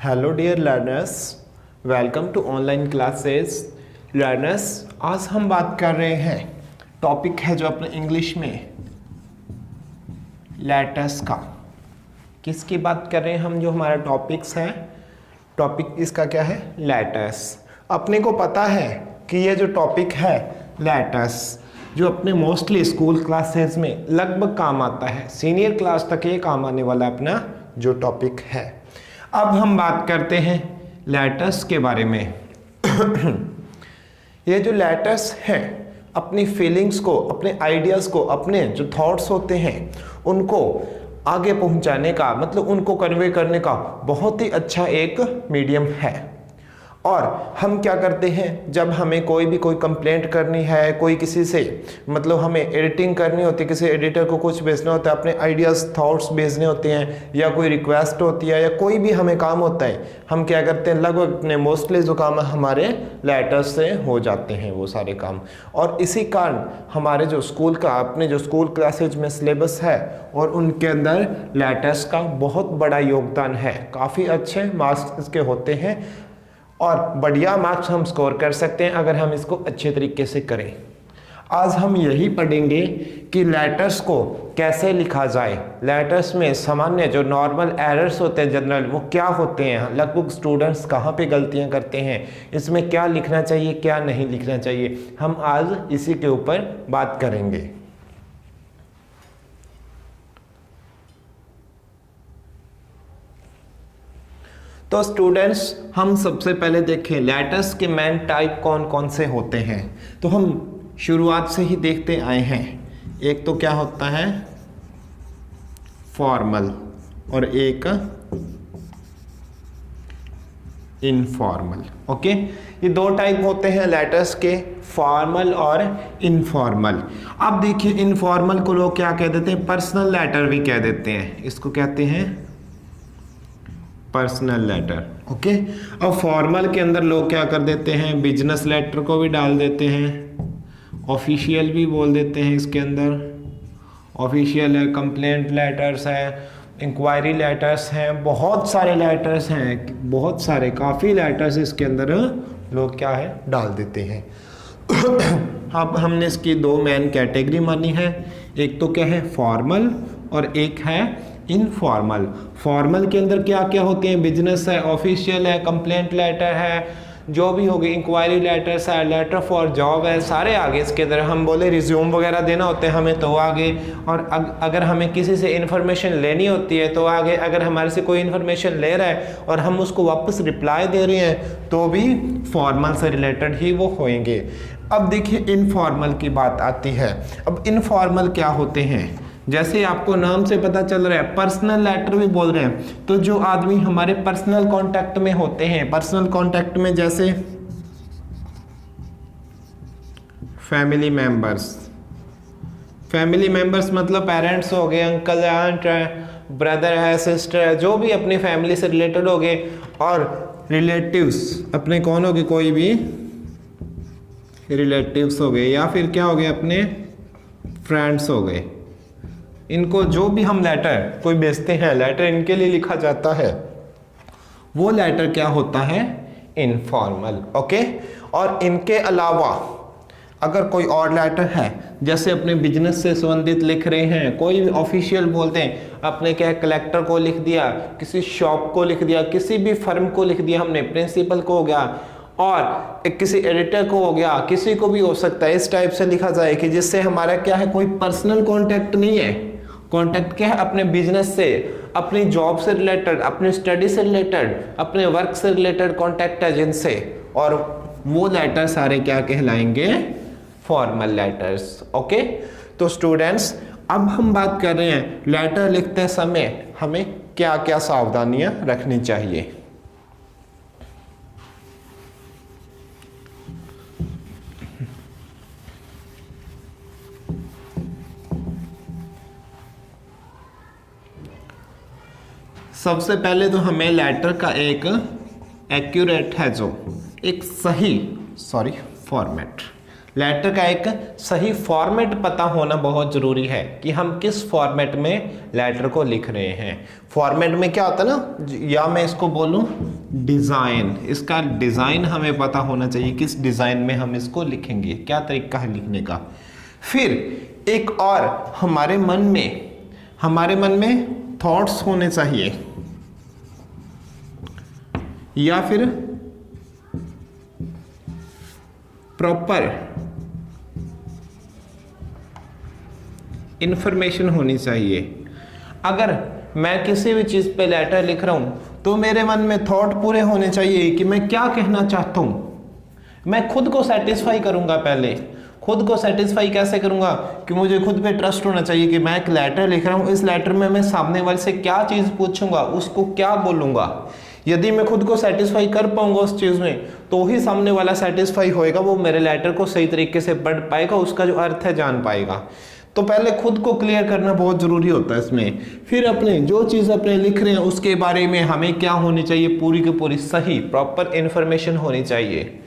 Hello dear learners, welcome to online classes. Learners, आज हम बात कर रहे हैं, टॉपिक है जो अपने इंग्लिश में लेटर्स का। किसकी बात कर रहे हैं हम? जो हमारा टॉपिक्स है, टॉपिक इसका क्या है? लेटर्स। अपने को पता है कि ये जो टॉपिक है लेटर्स, जो अपने मोस्टली स्कूल क्लासेस में लगभग काम आता है, सीनियर क्लास तक ये काम आने वाला अपना जो टॉपिक है। अब हम बात करते हैं लेटर्स के बारे में। ये जो लेटर्स हैं अपनी फीलिंग्स को, अपने आइडियाज़ को, अपने जो थॉट्स होते हैं उनको आगे पहुंचाने का, मतलब उनको कन्वे करने का बहुत ही अच्छा एक मीडियम है। और हम क्या करते हैं, जब हमें कोई कंप्लेंट करनी है, कोई किसी से, मतलब हमें एडिटिंग करनी होती है, किसी एडिटर को कुछ भेजना होता है, अपने आइडियाज़ थॉट्स भेजने होते हैं, या कोई रिक्वेस्ट होती है, या कोई भी हमें काम होता है, हम क्या करते हैं, लगभग अपने मोस्टली जो काम है हमारे लेटर्स से हो जाते हैं वो सारे काम। और इसी कारण हमारे जो स्कूल का, अपने जो स्कूल क्लासेज में सिलेबस है और उनके अंदर लेटर्स का बहुत बड़ा योगदान है। काफ़ी अच्छे मार्क्स इसके होते हैं और बढ़िया मार्क्स हम स्कोर कर सकते हैं अगर हम इसको अच्छे तरीके से करें। आज हम यही पढ़ेंगे कि लेटर्स को कैसे लिखा जाए, लेटर्स में सामान्य जो नॉर्मल एरर्स होते हैं जनरल, वो क्या होते हैं, लगभग स्टूडेंट्स कहाँ पे गलतियाँ करते हैं, इसमें क्या लिखना चाहिए, क्या नहीं लिखना चाहिए, हम आज इसी के ऊपर बात करेंगे। तो स्टूडेंट्स, हम सबसे पहले देखें लेटर्स के मेन टाइप कौन कौन से होते हैं। तो हम शुरुआत से ही देखते आए हैं। एक तो क्या होता है फॉर्मल और एक इनफॉर्मल। ओके, ये दो टाइप होते हैं लेटर्स के, फॉर्मल और इनफॉर्मल। अब देखिए, इनफॉर्मल को लोग क्या कह देते हैं? पर्सनल लेटर भी कह देते हैं, इसको कहते हैं पर्सनल लेटर। ओके, अब फॉर्मल के अंदर लोग क्या कर देते हैं? बिजनेस लेटर को भी डाल देते हैं, ऑफिशियल भी बोल देते हैं इसके अंदर। ऑफिशियल है, कंप्लेंट लेटर्स है, इंक्वायरी लेटर्स हैं, बहुत सारे लेटर्स हैं, बहुत सारे, काफ़ी लेटर्स इसके अंदर लोग क्या है डाल देते हैं। अब हमने इसकी दो मेन कैटेगरी मानी है, एक तो क्या है फॉर्मल और एक है इनफॉर्मल। फॉर्मल के अंदर क्या क्या होते हैं? बिजनेस है, ऑफिशियल है, कंप्लेंट लेटर है, जो भी होगी, इंक्वायरी लेटर्स है, लेटर फॉर जॉब है, सारे आगे इसके अंदर। हम बोले रिज्यूम वगैरह देना होते हैं हमें तो आगे, और अगर हमें किसी से इन्फॉर्मेशन लेनी होती है तो आगे, अगर हमारे से कोई इन्फॉर्मेशन ले रहा है और हम उसको वापस रिप्लाई दे रहे हैं तो भी फॉर्मल से रिलेटेड ही वो होंगे। अब देखिए इनफॉर्मल की बात आती है। अब इनफॉर्मल क्या होते हैं? जैसे आपको नाम से पता चल रहा है, पर्सनल लेटर भी बोल रहे हैं, तो जो आदमी हमारे पर्सनल कांटेक्ट में होते हैं, पर्सनल कांटेक्ट में जैसे फैमिली मेंबर्स, फैमिली मेंबर्स मतलब पेरेंट्स हो गए, अंकल आंट है, ब्रदर है, सिस्टर है, जो भी अपनी फैमिली से रिलेटेड हो गए। और रिलेटिव्स अपने कौन हो गए? कोई भी रिलेटिव्स हो गए, या फिर क्या हो गए अपने फ्रेंड्स हो गए। इनको जो भी हम लेटर कोई भेजते हैं, लेटर इनके लिए लिखा जाता है, वो लेटर क्या होता है? इनफॉर्मल। ओके, और इनके अलावा अगर कोई और लेटर है, जैसे अपने बिजनेस से संबंधित लिख रहे हैं, कोई भी ऑफिशियल बोलते हैं, अपने क्या कलेक्टर को लिख दिया, किसी शॉप को लिख दिया, किसी भी फर्म को लिख दिया हमने, प्रिंसिपल को हो गया, और किसी एडिटर को हो गया, किसी को भी हो सकता है। इस टाइप से लिखा जाए कि जिससे हमारा क्या है, कोई पर्सनल कॉन्टैक्ट नहीं है। कॉन्टैक्ट क्या है? अपने बिजनेस से, अपनी जॉब से रिलेटेड, अपने स्टडी से रिलेटेड, अपने वर्क से रिलेटेड कॉन्टैक्ट है जिनसे, और वो लेटर सारे क्या कहलाएंगे? Formal letters. ओके, तो स्टूडेंट्स, अब हम बात कर रहे हैं लेटर लिखते समय हमें क्या क्या सावधानियां रखनी चाहिए। सबसे पहले तो हमें लेटर का एक एक्यूरेट है जो एक सही फॉर्मेट, लेटर का एक सही फॉर्मेट पता होना बहुत ज़रूरी है कि हम किस फॉर्मेट में लेटर को लिख रहे हैं। फॉर्मेट में क्या होता है ना, या मैं इसको बोलूं डिज़ाइन, इसका डिज़ाइन हमें पता होना चाहिए, किस डिज़ाइन में हम इसको लिखेंगे, क्या तरीका है लिखने का। फिर एक और हमारे मन में थॉट्स होने चाहिए, या फिर प्रॉपर इंफॉर्मेशन होनी चाहिए। अगर मैं किसी भी चीज़ पे लेटर लिख रहा हूँ तो मेरे मन में थॉट पूरे होने चाहिए कि मैं क्या कहना चाहता हूँ। मैं खुद को सेटिस्फाई करूँगा, पहले खुद को सेटिस्फाई कैसे करूँगा कि मुझे खुद पे ट्रस्ट होना चाहिए कि मैं एक लेटर लिख रहा हूँ, इस लेटर में मैं सामने वाले से क्या चीज़ पूछूंगा, उसको क्या बोलूँगा। यदि मैं खुद को सेटिस्फाई कर पाऊंगा उस चीज़ में तो ही सामने वाला सेटिस्फाई होएगा, वो मेरे लेटर को सही तरीके से पढ़ पाएगा, उसका जो अर्थ है जान पाएगा। तो पहले खुद को क्लियर करना बहुत ज़रूरी होता है इसमें। फिर अपने जो चीज़ अपने लिख रहे हैं उसके बारे में हमें क्या होनी चाहिए, पूरी की पूरी सही प्रॉपर इन्फॉर्मेशन होनी चाहिए।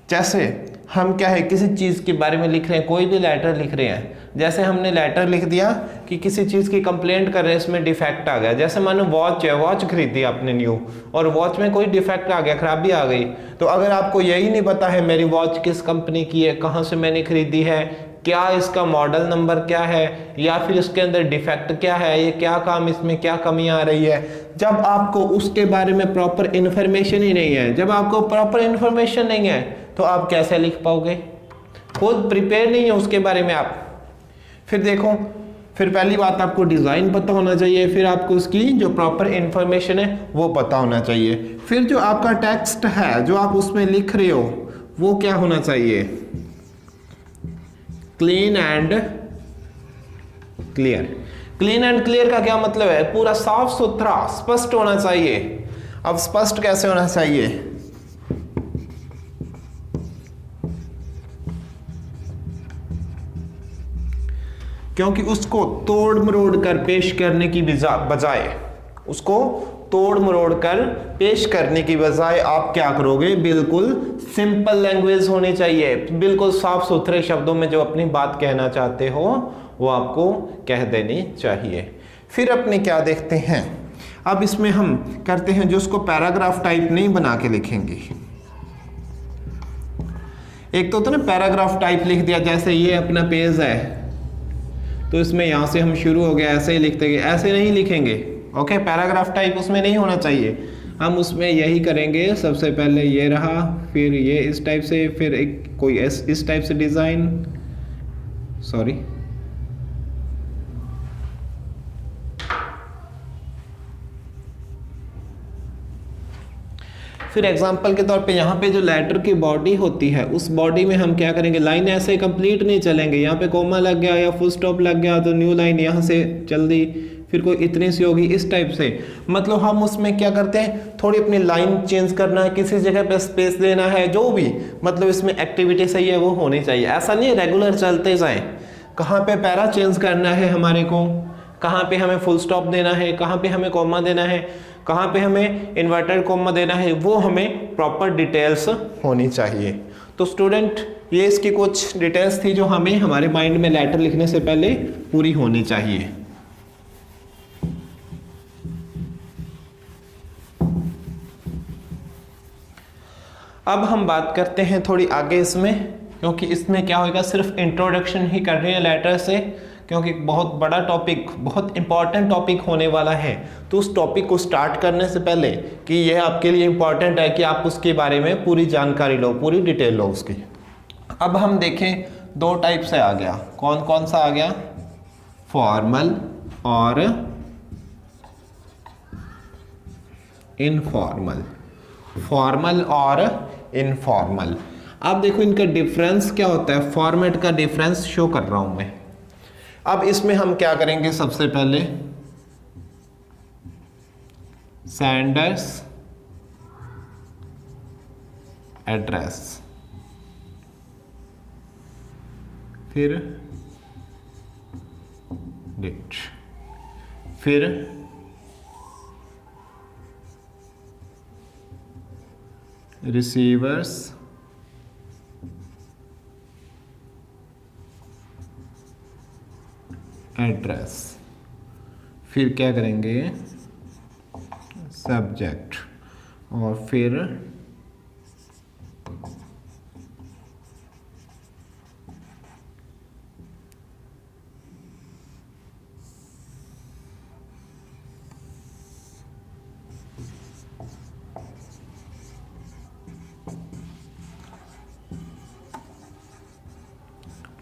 जैसे हम क्या है किसी चीज़ के बारे में लिख रहे हैं, कोई भी लेटर लिख रहे हैं, जैसे हमने लेटर लिख दिया कि किसी चीज़ की कंप्लेंट कर रहे हैं, इसमें डिफेक्ट आ गया। जैसे मानो वॉच है, वॉच खरीदी आपने न्यू और वॉच में कोई डिफेक्ट आ गया, खराबी आ गई, तो अगर आपको यही नहीं पता है मेरी वॉच किस कंपनी की है, कहाँ से मैंने खरीदी है, क्या इसका मॉडल नंबर क्या है, या फिर इसके अंदर डिफेक्ट क्या है, ये क्या काम, इसमें क्या कमी आ रही है, जब आपको उसके बारे में प्रॉपर इन्फॉर्मेशन ही नहीं है, जब आपको प्रॉपर इन्फॉर्मेशन नहीं है तो आप कैसे लिख पाओगे, खुद प्रिपेयर नहीं है उसके बारे में आप। फिर देखो, फिर पहली बात आपको डिज़ाइन पता होना चाहिए, फिर आपको उसकी जो प्रॉपर इन्फॉर्मेशन है वो पता होना चाहिए। फिर जो आपका टेक्स्ट है जो आप उसमें लिख रहे हो वो क्या होना चाहिए, clean and clear. Clean and clear का क्या मतलब है, पूरा साफ सुथरा स्पष्ट होना चाहिए। अब स्पष्ट कैसे होना चाहिए, क्योंकि उसको तोड़ मरोड़ कर पेश करने की बजाय, उसको तोड़ मरोड़ कर पेश करने की बजाय आप क्या करोगे, बिल्कुल सिंपल लैंग्वेज होनी चाहिए, बिल्कुल साफ सुथरे शब्दों में जो अपनी बात कहना चाहते हो वो आपको कह देनी चाहिए। फिर अपने क्या देखते हैं, अब इसमें हम करते हैं जो उसको पैराग्राफ टाइप नहीं बना के लिखेंगे। एक तो ना पैराग्राफ टाइप लिख दिया, जैसे ये अपना पेज है तो इसमें यहाँ से हम शुरू हो गया ऐसे ही लिखते गए, ऐसे नहीं लिखेंगे। ओके, पैराग्राफ टाइप उसमें नहीं होना चाहिए। हम उसमें यही करेंगे, सबसे पहले ये रहा, फिर ये इस टाइप से, फिर एक कोई इस टाइप से डिज़ाइन, सॉरी फिर एग्जाम्पल के तौर पे यहाँ पे जो लेटर की बॉडी होती है उस बॉडी में हम क्या करेंगे, लाइन ऐसे कंप्लीट नहीं चलेंगे, यहाँ पे कोमा लग गया या फुल स्टॉप लग गया तो न्यू लाइन यहाँ से चल दी, फिर कोई इतनी सी होगी, इस टाइप से। मतलब हम उसमें क्या करते हैं, थोड़ी अपनी लाइन चेंज करना है, किसी जगह पे स्पेस देना है, जो भी मतलब इसमें एक्टिविटी सही है वो होनी चाहिए। ऐसा नहीं है रेगुलर चलते जाएं, कहाँ पे पैरा चेंज करना है हमारे को, कहाँ पे हमें फुल स्टॉप देना है, कहाँ पे हमें कॉमा देना है, कहाँ पे हमें इन्वर्टेड कॉमा देना है, वो हमें प्रॉपर डिटेल्स होनी चाहिए। तो स्टूडेंट ये इसकी कुछ डिटेल्स थी जो हमें हमारे माइंड में लेटर लिखने से पहले पूरी होनी चाहिए। अब हम बात करते हैं थोड़ी आगे इसमें, क्योंकि इसमें क्या होगा, सिर्फ इंट्रोडक्शन ही कर रहे हैं लेटर से, क्योंकि बहुत बड़ा टॉपिक, बहुत इंपॉर्टेंट टॉपिक होने वाला है। तो उस टॉपिक को स्टार्ट करने से पहले कि यह आपके लिए इंपॉर्टेंट है कि आप उसके बारे में पूरी जानकारी लो, पूरी डिटेल लो उसकी। अब हम देखें दो टाइप से आ गया, कौन कौन सा आ गया, फॉर्मल और इनफॉर्मल। फॉर्मल और इनफॉर्मल। अब देखो इनका डिफरेंस क्या होता है, फॉर्मेट का डिफरेंस शो कर रहा हूं मैं। अब इसमें हम क्या करेंगे, सबसे पहले सेंडर्स एड्रेस, फिर डेट, फिर रिसीवर्स एड्रेस, फिर क्या करेंगे सब्जेक्ट, और फिर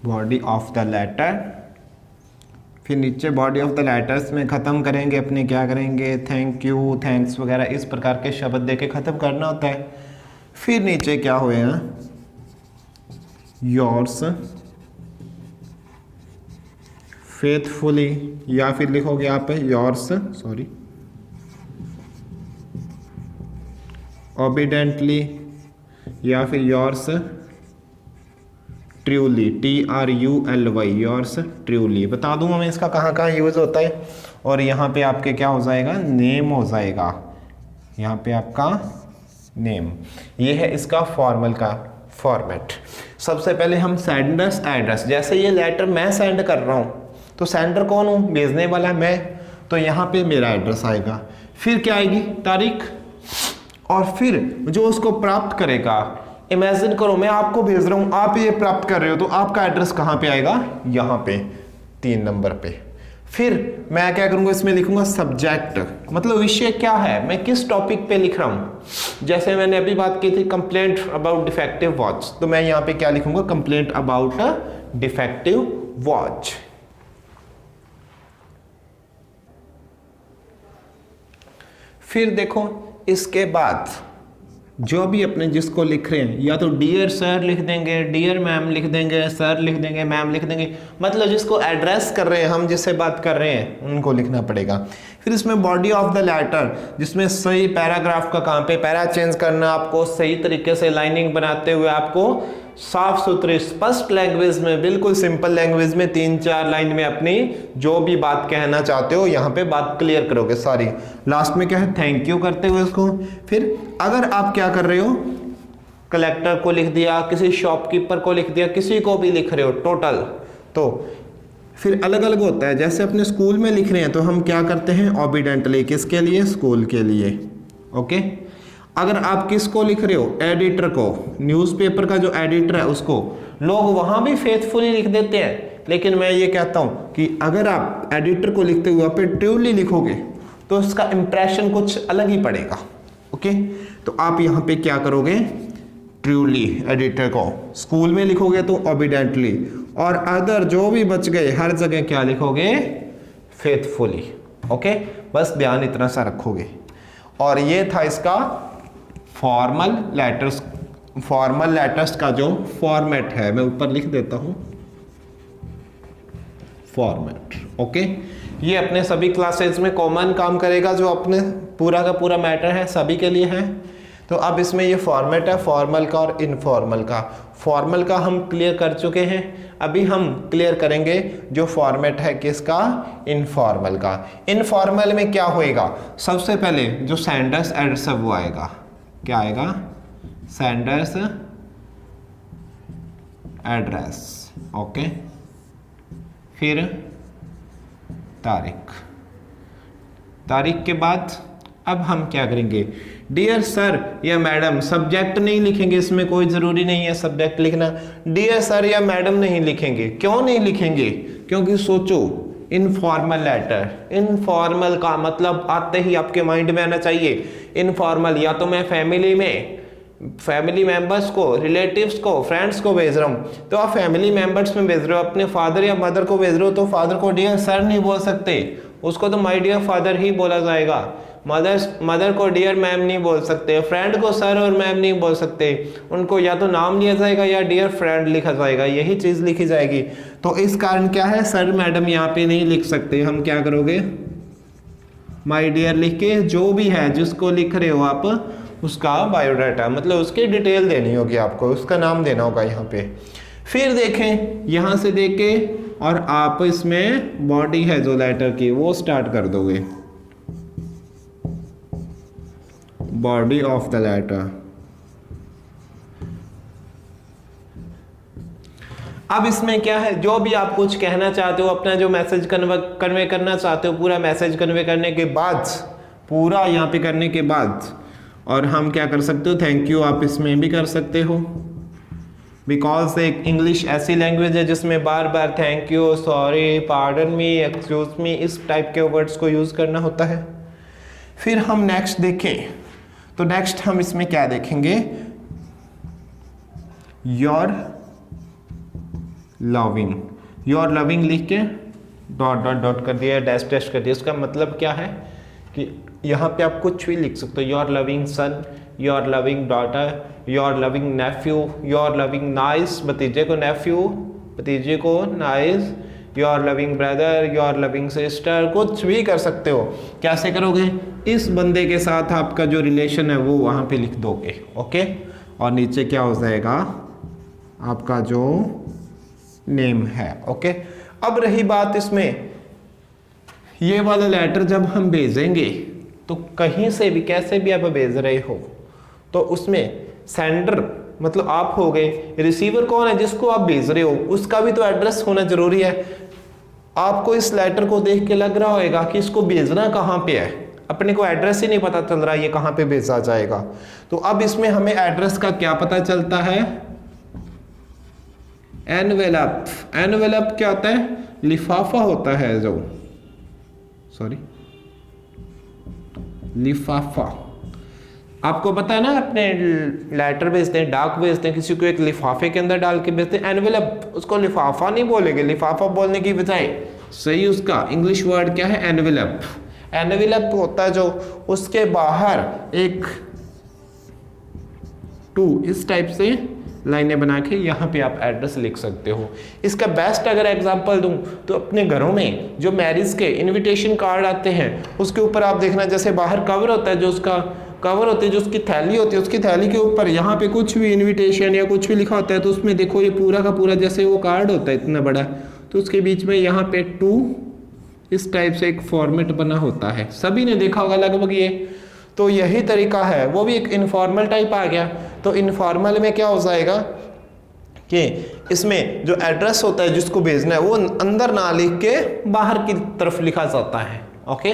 बॉडी ऑफ द लेटर, फिर नीचे बॉडी ऑफ द लेटर्स में ख़त्म करेंगे अपने, क्या करेंगे थैंक यू, थैंक्स वगैरह इस प्रकार के शब्द दे के ख़त्म करना होता है। फिर नीचे क्या होएगा योर्स फेथफुली, या फिर लिखोगे आप योर्स ओबीडेंटली, या फिर yours truly, TRULY, yours truly. बता दूं मैं इसका कहाँ कहाँ यूज़ होता है। और यहाँ पे आपके क्या हो जाएगा नेम हो जाएगा, यहाँ पे आपका नेम। ये है इसका फॉर्मल का फॉर्मेट। सबसे पहले हम सेंडर्स एड्रेस, जैसे ये लेटर मैं सेंड कर रहा हूँ तो सेंडर कौन हूँ, भेजने वाला मैं, तो यहाँ पे मेरा एड्रेस आएगा। फिर क्या आएगी तारीख, और फिर जो उसको प्राप्त करेगा, इमेजिन करो मैं आपको भेज रहा हूं, आप ये प्राप्त कर रहे हो, तो आपका एड्रेस कहां पे आएगा, यहां पे 3 नंबर पे। फिर मैं क्या करूंगा इसमें लिखूंगा सब्जेक्ट, मतलब विषय क्या है, मैं किस टॉपिक पे लिख रहा हूं। जैसे मैंने अभी बात की थी कंप्लेंट अबाउट डिफेक्टिव वॉच, तो मैं यहां पे क्या लिखूंगा कंप्लेंट अबाउट डिफेक्टिव वॉच। फिर देखो इसके बाद जो भी अपने जिसको लिख रहे हैं, या तो डियर सर लिख देंगे, डियर मैम लिख देंगे, सर लिख देंगे, मैम लिख देंगे, मतलब जिसको एड्रेस कर रहे हैं, हम जिससे बात कर रहे हैं उनको लिखना पड़ेगा। फिर इसमें बॉडी ऑफ द लेटर, जिसमें सही पैराग्राफ का काम पे पैरा चेंज करना, आपको सही तरीके से लाइनिंग बनाते हुए आपको साफ सुथरी स्पष्ट लैंग्वेज में, बिल्कुल सिंपल लैंग्वेज में 3-4 लाइन में अपनी जो भी बात कहना चाहते हो यहाँ पे बात क्लियर करोगे सारी। लास्ट में क्या है थैंक यू करते हुए उसको। फिर अगर आप क्या कर रहे हो, कलेक्टर को लिख दिया, किसी शॉपकीपर को लिख दिया, किसी को भी लिख रहे हो टोटल, तो फिर अलग अलग होता है। जैसे अपने स्कूल में लिख रहे हैं तो हम क्या करते हैं ओबीडेंटली, किसके लिए, स्कूल के लिए। ओके, अगर आप किसको लिख रहे हो, एडिटर को, न्यूज़पेपर का जो एडिटर है उसको, लोग वहां भी फेथफुली लिख देते हैं, लेकिन मैं ये कहता हूं कि अगर आप एडिटर को लिखते हुए पे ट्रूली लिखोगे तो उसका इंप्रेशन कुछ अलग ही पड़ेगा। ओके, तो आप यहाँ पे क्या करोगे ट्रूली एडिटर को, स्कूल में लिखोगे तो ओबीडेंटली, और अदर जो भी बच गए हर जगह क्या लिखोगे फेथफुली। ओके, बस ध्यान इतना सा रखोगे। और ये था इसका फॉर्मल लेटर्स का जो फॉर्मेट है, मैं ऊपर लिख देता हूं फॉर्मेट। ओके, ये अपने सभी क्लासेस में कॉमन काम करेगा, जो अपने पूरा का पूरा मैटर है सभी के लिए है। तो अब इसमें ये फॉर्मेट है फॉर्मल का और इनफॉर्मल का। फॉर्मल का हम क्लियर कर चुके हैं, अभी हम क्लियर करेंगे जो फॉर्मेट है किसका, इनफॉर्मल का। इनफॉर्मल में क्या होएगा, सबसे पहले जो सेंडर्स एड्रेस है वो आएगा, क्या आएगा सेंडर्स एड्रेस। ओके, फिर तारीख के बाद अब हम क्या करेंगे, डियर सर या मैडम, सब्जेक्ट नहीं लिखेंगे, इसमें कोई ज़रूरी नहीं है सब्जेक्ट लिखना। डियर सर या मैडम नहीं लिखेंगे, क्यों नहीं लिखेंगे, क्योंकि सोचो इनफॉर्मल लेटर, इनफॉर्मल का मतलब आते ही आपके माइंड में आना चाहिए इनफॉर्मल, या तो मैं फैमिली मेंबर्स को, रिलेटिव्स को, फ्रेंड्स को भेज रहा हूँ, तो आप फैमिली मेंबर्स में भेज रहे हो, अपने फादर या मदर को भेज रहे हो, तो फादर को डियर सर नहीं बोल सकते, उसको तो माय डियर फादर ही बोला जाएगा। मदर को डियर मैम नहीं बोल सकते, फ्रेंड को सर और मैम नहीं बोल सकते, उनको या तो नाम लिया जाएगा या डियर फ्रेंड लिखा जाएगा, यही चीज़ लिखी जाएगी। तो इस कारण क्या है, सर मैडम यहाँ पे नहीं लिख सकते, हम क्या करोगे माय डियर लिख के, जो भी है जिसको लिख रहे हो आप उसका बायोडाटा, मतलब उसकी डिटेल देनी होगी आपको, उसका नाम देना होगा यहाँ पे। फिर देखें यहाँ से देखे और आप इसमें बॉडी है जो लेटर की वो स्टार्ट कर दोगे, बॉडी ऑफ द लेटर। अब इसमें क्या है, जो भी आप कुछ कहना चाहते हो, अपना जो मैसेज कन्वे करना चाहते हो, पूरा मैसेज कन्वे करने के बाद, पूरा यहाँ पे करने के बाद, और हम क्या कर सकते हो, थैंक यू आप इसमें भी कर सकते हो, बिकॉज एक इंग्लिश ऐसी लैंग्वेज है जिसमें बार बार thank you, sorry, pardon me, excuse me, इस टाइप के वर्ड्स को यूज़ करना होता है। फिर हम नेक्स्ट देखें तो नेक्स्ट हम इसमें क्या देखेंगे, योर लविंग। योर लविंग लिख के डॉट डॉट डॉट कर दिया, डैश डैश कर दिया। इसका मतलब क्या है कि यहाँ पे आप कुछ भी लिख सकते हो, your loving son, your loving daughter, your loving nephew, your loving niece, भतीजे को नेफ्यू, भतीजे को niece, your loving brother, your loving sister, कुछ भी कर सकते हो। कैसे करोगे, इस बंदे के साथ आपका जो रिलेशन है वो वहाँ पे लिख दोगे, ओके। और नीचे क्या हो जाएगा, आपका जो नेम है, ओके। अब रही बात इसमें, ये वाला लेटर जब हम भेजेंगे तो कहीं से भी कैसे भी आप भेज रहे हो तो उसमें सेंडर मतलब आप हो गए, रिसीवर कौन है जिसको आप भेज रहे हो उसका भी तो एड्रेस होना जरूरी है। आपको इस लेटर को देख के लग रहा होगा कि इसको भेजना कहाँ पे है, अपने को एड्रेस ही नहीं पता चल रहा ये कहाँ पे भेजा जाएगा। तो अब इसमें हमें एड्रेस का क्या पता चलता है, एनवेलप। एनवेलप क्या होता है, लिफाफा होता है, जो सॉरी लिफाफा। आपको पता है ना, अपने लेटर भेजते हैं, डाक भेजते हैं, किसी को एक लिफाफे के अंदर डाल के भेजते हैं, एनवेलप। उसको लिफाफा नहीं बोलेंगे, लिफाफा बोलने की बजाय सही उसका इंग्लिश वर्ड क्या है, एनवेलप। एनवेलप होता है जो उसके बाहर एक टू इस टाइप से लाइनें बना के यहाँ पे आप एड्रेस लिख सकते हो। इसका बेस्ट अगर एग्जांपल दूं तो अपने घरों में जो मैरिज के इनविटेशन कार्ड आते हैं उसके ऊपर आप देखना, जैसे बाहर कवर होता है, जो उसका कवर होती है, जो उसकी थैली होती है, उसकी थैली के ऊपर यहाँ पे कुछ भी इनविटेशन या कुछ भी लिखा होता है तो उसमें देखो ये पूरा का पूरा जैसे वो कार्ड होता है इतना बड़ा, तो उसके बीच में यहाँ पे टू इस टाइप से एक फॉर्मेट बना होता है। सभी ने देखा होगा लगभग ये। तो यही तरीका है, वो भी एक इनफॉर्मल टाइप आ गया। तो इनफॉर्मल में क्या हो जाएगा कि इसमें जो एड्रेस होता है जिसको भेजना है वो अंदर ना लिख के बाहर की तरफ लिखा जाता है, ओके।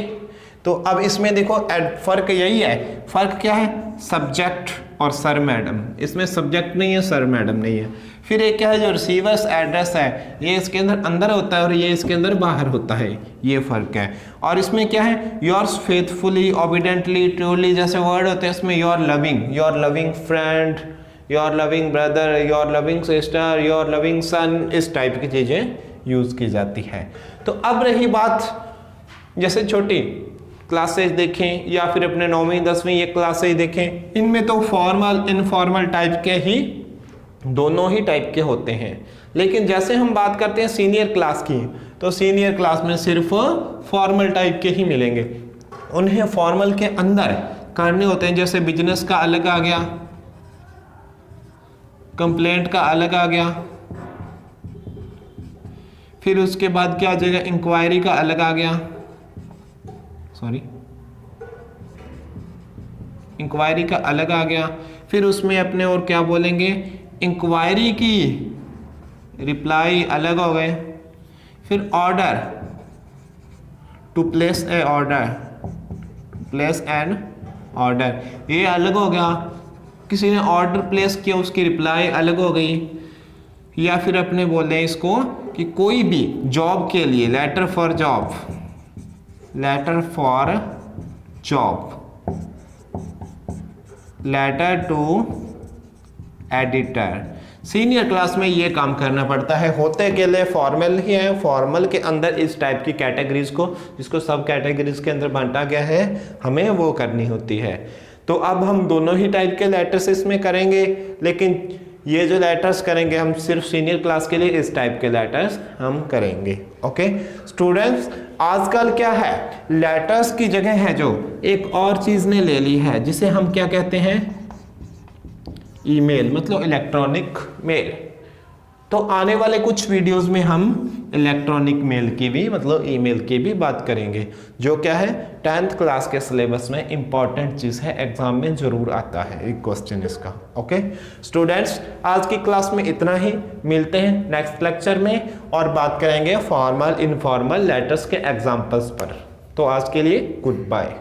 तो अब इसमें देखो फर्क यही है, फर्क क्या है, सब्जेक्ट और सर मैडम। इसमें सब्जेक्ट नहीं है, सर मैडम नहीं है। फिर एक क्या है, जो रिसीवर्स एड्रेस है ये इसके अंदर होता है और ये इसके अंदर बाहर होता है, ये फर्क है। और इसमें क्या है, योर्स फेथफुली, ओबीडेंटली, ट्रूली जैसे वर्ड होते हैं, इसमें your loving friend, your loving brother, your loving sister, your loving सन, इस टाइप की चीजें यूज की जाती है। तो अब रही बात, जैसे छोटी क्लासेज देखें या फिर अपने 9वीं 10वीं ये क्लासेज देखें, इनमें तो फॉर्मल इनफॉर्मल टाइप के ही दोनों ही टाइप के होते हैं। लेकिन जैसे हम बात करते हैं सीनियर क्लास की, तो सीनियर क्लास में सिर्फ फॉर्मल टाइप के ही मिलेंगे। उन्हें फॉर्मल के अंदर करने होते हैं, जैसे बिजनेस का अलग आ गया, कंप्लेंट का अलग आ गया, फिर उसके बाद क्या आ जाएगा, इंक्वायरी का अलग आ गया, इंक्वायरी का अलग आ गया। फिर उसमें अपने और क्या बोलेंगे, इंक्वायरी की रिप्लाई अलग हो गए। फिर order, to place a order, place an order, ये अलग हो गया। किसी ने ऑर्डर प्लेस किया, उसकी रिप्लाई अलग हो गई। या फिर अपने बोले इसको कि कोई भी जॉब के लिए, letter for job, letter for job, letter to editor. Senior class में ये काम करना पड़ता है, होते के लिए फॉर्मल ही है। फॉर्मल के अंदर इस टाइप की कैटेगरीज को, जिसको सब कैटेगरीज के अंदर बांटा गया है, हमें वो करनी होती है। तो अब हम दोनों ही टाइप के लेटर्स इसमें करेंगे, लेकिन ये जो लेटर्स करेंगे हम सिर्फ सीनियर क्लास के लिए इस टाइप के लेटर्स हम करेंगे, ओके। स्टूडेंट्स, आजकल क्या है, लेटर्स की जगह है जो एक और चीज ने ले ली है, जिसे हम क्या कहते हैं, ईमेल, मतलब इलेक्ट्रॉनिक मेल। तो आने वाले कुछ वीडियोस में हम इलेक्ट्रॉनिक मेल की भी, मतलब ईमेल की भी बात करेंगे, जो क्या है 10th क्लास के सिलेबस में इंपॉर्टेंट चीज़ है, एग्जाम में जरूर आता है एक क्वेश्चन इसका। ओके स्टूडेंट्स, आज की क्लास में इतना ही, मिलते हैं नेक्स्ट लेक्चर में और बात करेंगे फॉर्मल इनफॉर्मल लेटर्स के एग्जाम्पल्स पर। तो आज के लिए गुड बाय।